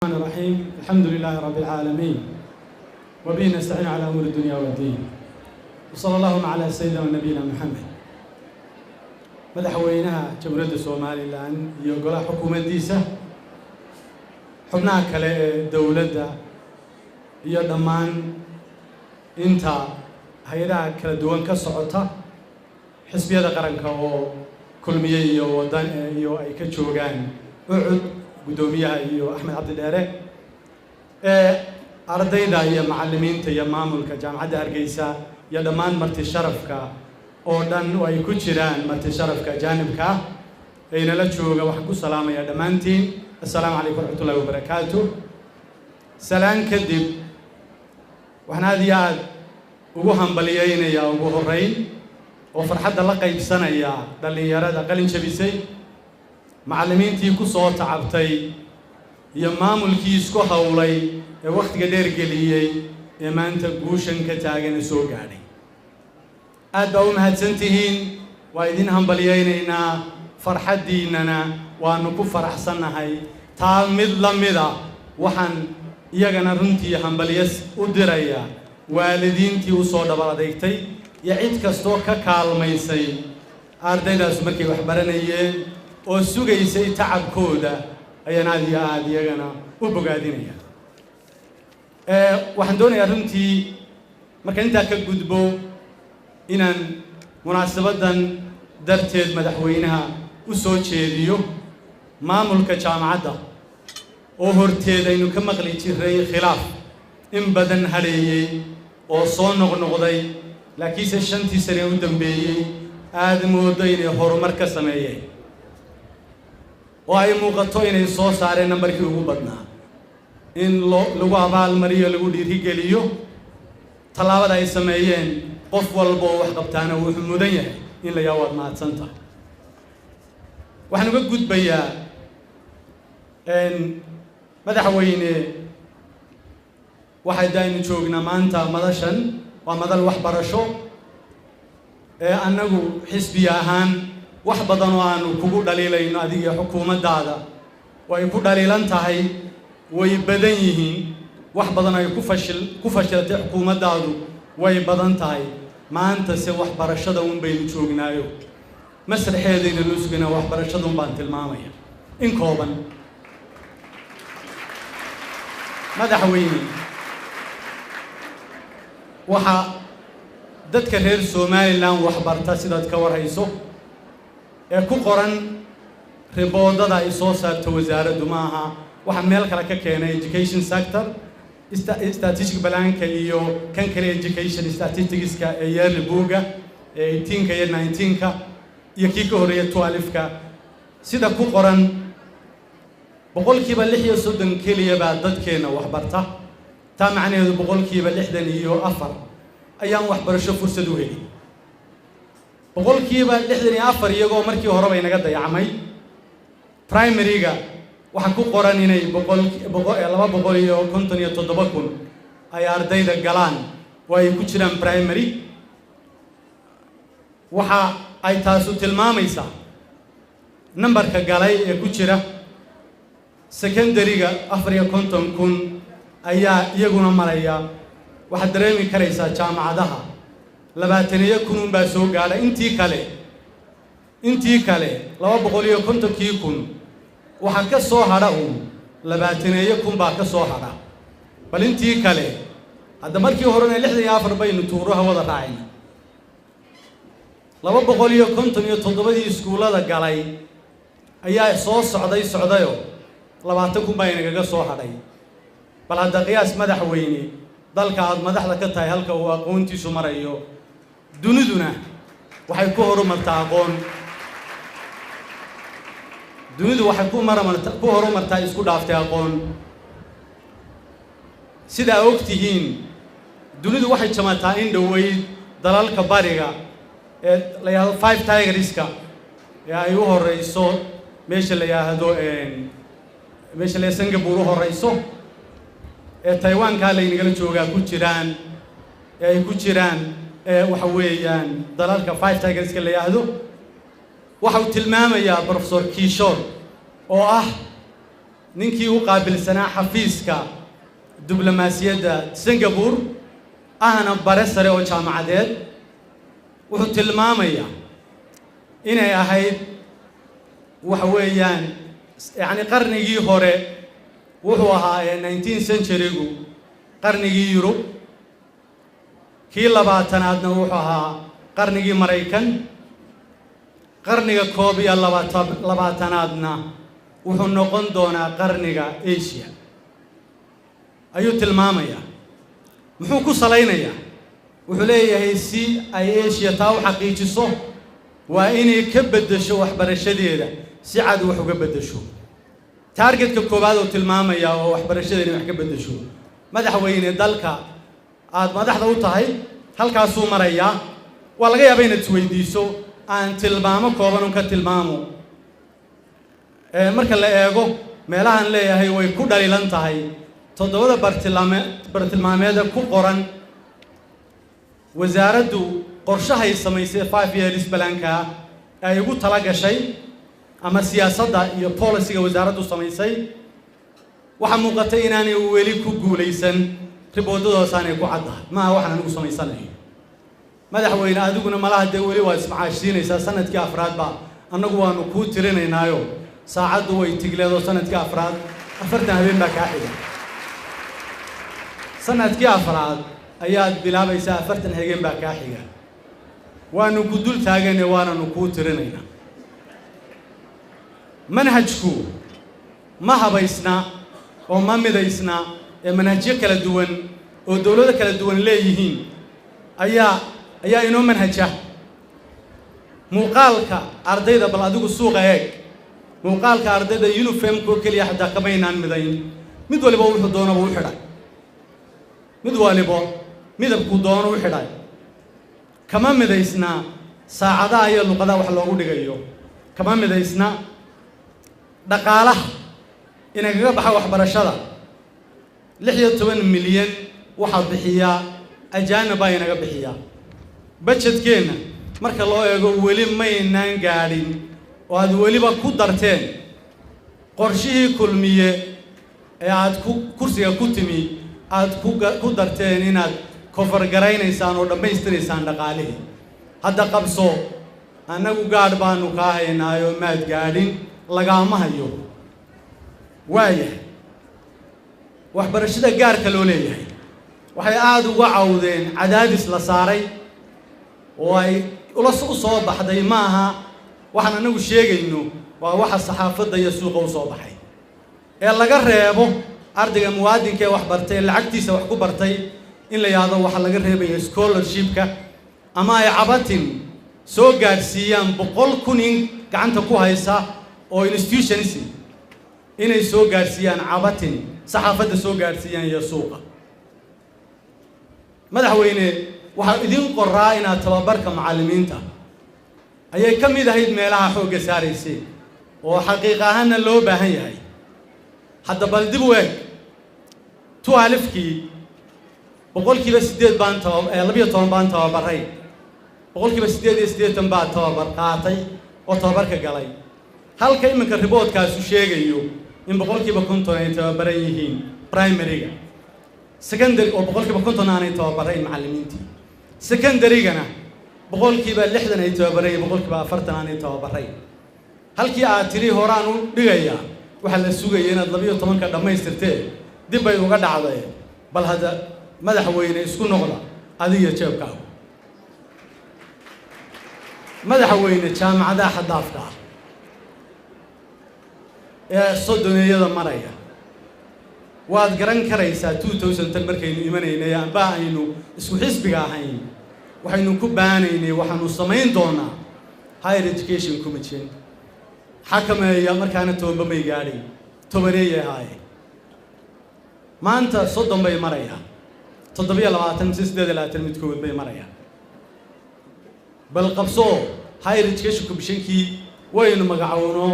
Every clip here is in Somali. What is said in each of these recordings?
الرحمن الرحيم. الحمد لله رب العالمين وبه نستعين على أمور الدنيا والدين وصلى الله على سيدنا ونبينا محمد مدحوينها جمهورية سوماليلاند iyo golaha xukuumaddiisa xubnaha kale ee dawladda iyo dhammaan inta hay'adaha kala duwan ka socota xisbiyada qaranka oo kulmiye iyo wadan iyo ay ka joogaan ucud gudoomiyaha iyo Axmed Cabdi Dheere ardayda iyo macallimiinta iyo maamulka jaamacadda Hargeysa iyo dhammaan marti sharafka oo dhan ay ku jiraan marti sharafka jaanibka ayna la jooga waxaan ku salaamaya dhamaantiin assalaamu calaykum waraxmatullaahi wabarakaatuh salaan kadib waxaan aad ugu hambalyeynaya ugu horeyn oo farxadda la qaybsanaya dhalinyarada qalin jabisay macallimiintii ku soo tacabtay iyo maamulkii isku hawlay ee waqtiga dheer geliyay ee maanta guushan ka taagan soo gaadhay aad baa u mahadsantihiin waa idin hambalyeynaynaa farxaddiinana waanu ku faraxsanahay taa mid la mid ah waxaan iyagana runtii hambalyas u diraya waalidiintii u soo dhabar adeegtay iyo cid kastoo ka kaalmaysay ardaydaas markay wax baranayeen oo sugaysay tacabkooda ayaan aad iyagana u bogaadinaya waxaan doonayaa runtii marka intaa ka gudbo inaan munaasabadan darteed madaxweynaha u soo jeediyo maamulka jaamacadda oo horteed aynu ka maqli jiray khilaaf in badan hareeyay oo soo noqnoqday laakiinse 5 sano u dambeeyay aad mooday inay horumar ka sameeyeen oo ay muuqato inay soo saareen nambarkii ugu badnaa in lagu abaalmariyo lagu dhiirigeliyo talaabada ay sameeyeen qof walba oo wax qabtaana wuxuu mudan yahay in la yaawad maadsanta waxaan uga gudbayaa madaxweyne waxay daaynu joognaa maanta madashan waa madal waxbarasho ee annagu xisbi ahaan wax badan oo aanu kugu dhaliilayno adiga xukuumaddaada way ku dhaliilan tahay way badan yihiin wax badan ay ku fashiltay xukuumaddaadu way badan tahay maanta se waxbarashada un baynu joognaayo masraxeedayna loo sugana waxbarashada un baan tilmaamaya in kooban madaxweyne waxa dadka reer Soomaaliland waxbarta sidaad ka warhayso ee ku qoran riboodada ay soo saarto wasaaraddu maaha waxa meel kale ka keenay education sector statistic balanka iyo kan kale education statistics-ka ee yearly buuga ee 18ka iyo 19ka iyo kii ka horeeyay 12ka sida ku qoran boqolkiiba 6 kaliya baa dadkeena waxbarta taa macnaheedu boqolkiiba 64 ayaan waxbarasho fursad u helin boqolkiiba 64 iyagoo markii hore bay naga dayacmay primary-ga waxa ku qoran inay 257,000 ay ardayda galaan oo ay ku jiraan primary waxa ay taasu tilmaamaysaa numberka galay ee ku jira secondary-ga 54,000 ayaa iyaguna maraya waxa dareemi karaysaa jaamacadaha 20,000 baa soo gaadhay intii kale 250,000 waxa ka soo hadha 20,000 baa ka soo hadha bal intii kale hadda markii horena 64 baynu tuuraha wada raacayna 257 iskuulada galay ayaa soo socdayo 20,000 baa inaga soo hadhay bal hadda qiyaas madaxweyne dalka aad madaxda ka tahay halka uu aqoontiisu marayo duniduna waxay ku horumartaa aqoon dunidu waxay ku horumartaa isku dhaaftay aqoon sida ogtihiin dunidu waxay jamataa in dhaweyd dalalka bariga ee la yiraahdo 5 Tigers-ka ee ay u horeyso meesha la yiraahdo meesha la Singapore u horeyso ee Taiwan-ka la inaga joogaa ku jiraan ee ay ku jiraan waxa weeyaan dalalka 5 Tigers-ka la yiraahdo waxa uu tilmaamayaa professor Kishore oo ah ninkii u qaabilsanaa xafiiska diblomaasiyadda Singapore ahna bare sare oo jaamacadeed wuxuu tilmaamayaa inay ahayd waxa weeyaan yani qarnigii hore wuxuu ahaa 19th century-gu qarnigii Yurub kii labaatanaadna wuxuu ahaa qarnigii Mareykan qarniga koob iyo labaatanaadna wuxuu noqon doonaa qarniga Asia ayuu tilmaamayaa muxuu ku salaynayaa wuxuu leeyahay si ay Asia taa u xaqiijiso waa inay ka bedesho waxbarashadeeda si cad wax uga bedesho targetka koobaad oo tilmaamaya oo waxbarashadeena wax ka bedesho madaxweyne dalka aad madaxda u tahay halkaas uu maraya waa laga yaabaa inaad isweydiiso aan tilmaamo kooban ka tilmaamo marka la eego meelahan leeyahay way ku dhaliilan tahay todobada bartilmaameed ku qoran wasaaraddu qorshahay samaysay 5 years plan-ka ay ugu tala gashay ama siyaasadda iyo policy-ga wasaaraddu samaysay waxa muuqatay inaanay weli ku guuleysan riboodadooda aanay ku caddahay ma waxaan anigu samaysanayo madaxweyne adiguna malaha de weli waa ismacaashiinaysaa sanadkii afraad ba annagu waanu ku tirinaynaayo saacaddu way tigleedo sanadkii afraad 40 habeen baa ka xiga sanadkii afraad ayaad bilaabaysaa 40 habeen baa ka xiga waanu ku dul taaganay waanu ku tirinaynaa manhajku ma habaysna oo ma midaysna ee manhajyo kala duwan oo dawlado kala duwan leeyihiin ayaa inoo manhaja muuqaalka ardayda bal adigu suuqa eeg muuqaalka ardayda uniform ko kaliya xataa kama inaan midayn mid waliba wuxuu doonaba u xidhay mid waliba midabku doono u xidhay kama midaysna saacadaha iyo luqadaha wax loogu dhigayo kama midaysna dhaqaalaha inaga baxa waxbarashada 16 milyan waxa bixiya ajaanaba inaga bixiya budgetkeena marka loo eego weli maynaan gaadhin oo aad weliba ku darteen qorshihii kulmiye ee aad kursiga ku timi aad ku darteen inaad cover garaynaysaan oo dhammaystiraysaan dhaqaalihii hadda qabso anagu gaadh baanu ka haynaayo maad gaadhin lagama hayo waayahay waxbarashada gaarka loo leeyahay waxay aad uga cawdeen cadaadis la saaray oo ay ula soo baxday maaha waxaan anagu sheegayno waa waxa saxaafadda iyo suuqa u soo baxay ee laga reebo ardayga muwaadinka ee wax bartay lacagtiisa wax ku bartay in la yaado waxa laga reebayo scholarship-ka ama ay cabatin soo gaarsiiyaan 100,000 gacanta ku haysa oo institutions inay soo gaarsiiyaan cabatin saxaafadda soo gaarsiiyaan iyo suuqa madaxweyne waxa idin qoraa inaad tababarka macallimiinta ayay ka mid ahayd meelaha xoogga saaraysay oo xaqiiq ahaanna loo baahan yahay hadda bal dib u eeg 12kii boqolkiiba 8 baan 12 baan tababaray boqolkiiba 8 baan tababar qaatay oo tababarka galay halka iminka riboodkaas uu sheegayo in boqolkiiba 50 ay tababaran yihiin primary-ga secondary oo boqolkiiba 50 aanay tababaray macallimiintii secondary-gana boqolkiiba 60 ay tababaray boqolkiiba 40 aanay tababaray halkii aad tiri horaan u dhigaya waxa la sugayay inaad 12 ka dhamaystirtee dib bay uga dhacday bal hada madaxweyne isku noqda adiga jeebkaaga madaxweyne jaamacadaha xadaafka ee soddoniyada maraya waad garan karaysaa 2010 markaynu imanaynay amba aynu isku xisbiga ahayn waxaynu ku baanaynay waxaanu samayn doonaa higher education commission xakameeya markaana tobanba may gaadhay tobaneeyay ahaayeen maanta 30 bay marayaan 27 midkood bay marayaan bal qabso higher education commission-kii waynu magacawno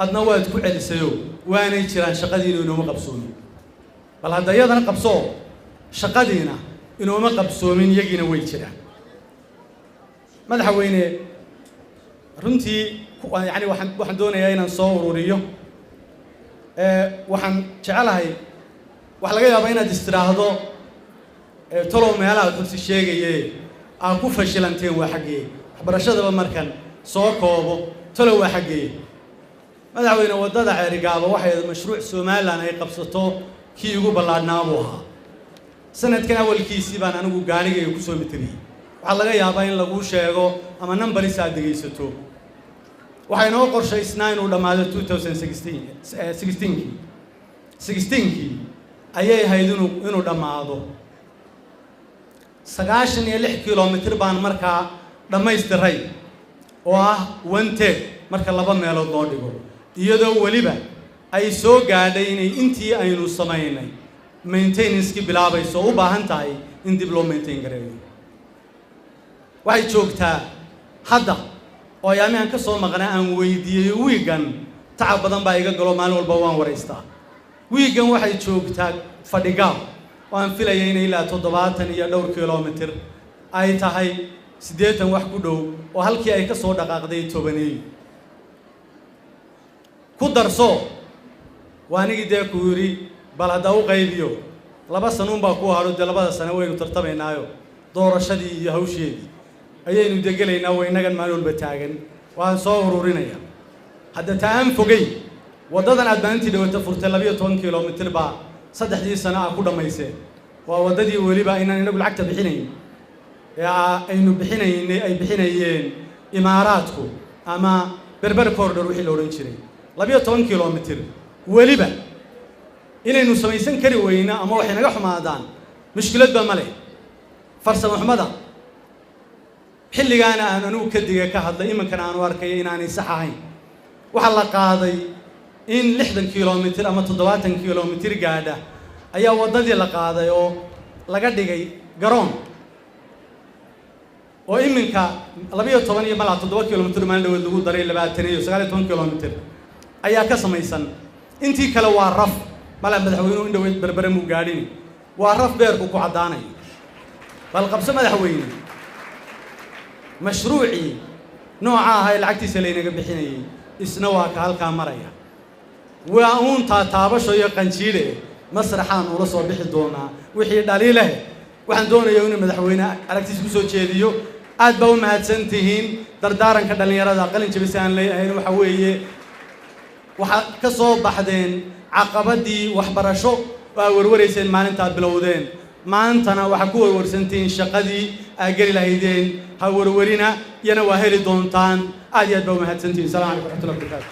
adna waad ku celisayo waanay jiraan shaqadiina inoo qabsoomin bal hadda iyadana qabso shaqadiina inoo qabsoomin yagiina way jiraan madaxweyne runtii yani waxaan doonayaa inaan soo ururiyo waxaan jecelahay wax laga yaabo inaad istiraahdo talow meelaha kursi sheegaye aan ku fashilanteen waa xaggee waxbarashadaba markan soo koobo talow waa xaggee madaxweyne wadada Ceerigaabo waxay mashruuc Soomaaliland ay qabsato kii ugu ballaadhnaa buu ahaa sanadkan awalkiisii baan anigu gaarigayga ku soo mitiriyay waxa laga yaabaa in lagu sheego ama number isaad dhageysato waxay noo qorshaysnaa inuu dhamaado 2016 ayay ahayd inuu dhamaado 96 kilomitir baan markaa dhamaystiray oo ah 1/3 marka laba meelood loo dhigo iyadoo waliba ay soo gaadhay inay intii aynu sameynay maintenance-ki bilaabayso u baahan tahay in dib loo maintain gareeyo waxay joogtaa hadda oo ayaamihan ka soo maqnaa aan weydiiyay wiigan tacab badan baa iga galo maalin walba waan wareystaa wiigan waxay joogtaa fadhigaab oo aan filayay inay ilaa 70 iyo dhowr kilomitir ay tahay 80 wax ku dhow oo halkii ay ka soo dhaqaaqday 10 ku darso waanigi dee ku yiri bal hada u qaybiyo laba sano baa ku haro labada sano waynu tartamaynaayo doorashadii iyo hawsheedii ayaynu degelaynaa waynagan maalin walba taagan waan soo ururinaya hadda taan fogay wadadan aad baantii dhawata furtay 12 kilomitir baa 3 sano ku dhamaysay waa wadadii waliba inaan inagu lacagta bixinayn aynu bixinaynay ay bixinayeen imaaraadku ama berber corridor wixii la oran jiray 12 kilomitir waliba inaynu samaysan kari weyna ama waxay naga xumaadaan mushkilad ba male farsamo xumada xilligaana aan anigu ka diga ka hadlay imankana aan arkay inaanay sax ahayn waxa la qaaday in 60 kilomitir ama 70 kilomitir gaadha ayaa wadadii la qaaday oo laga dhigay garoon oo iminka 12 iyo 7 kilomitir maalin dhaweed lagu daray 20 iyo 19 kilomitir ayaa ka samaysan intii kale waa raf mala madaxweynuhu in dhaweed berbere mu gaadhin waa raf beerku ku cadaanay bal qabso madaxweyne mashruuci nooca ah ay lacagtiisa leeynaga bixinayay isna waa ka halka maraya waa uun taabasho iyo qanjiile masraxaan ula soo bixi doona wixii dhaliilay waxaan doonayaa in madaxweyne aragtiisa ku soo jeediyo aad baa u mahadsantihiin dardaaranka dhalinyarada qalin jabisaan leeyahay waxa weeye waxa ka soo baxdeen caqabadii waxbarasho waa warwareyseen maalinta bilowdeen maantana waxa ku warwarsantiin shaqadii ay gali lahaydeen ha warwarina yana waa heli doontaan aad iyo aad baa u mahadsantihiin salaamu calaykum wa rahmatullahi wa barakaatuh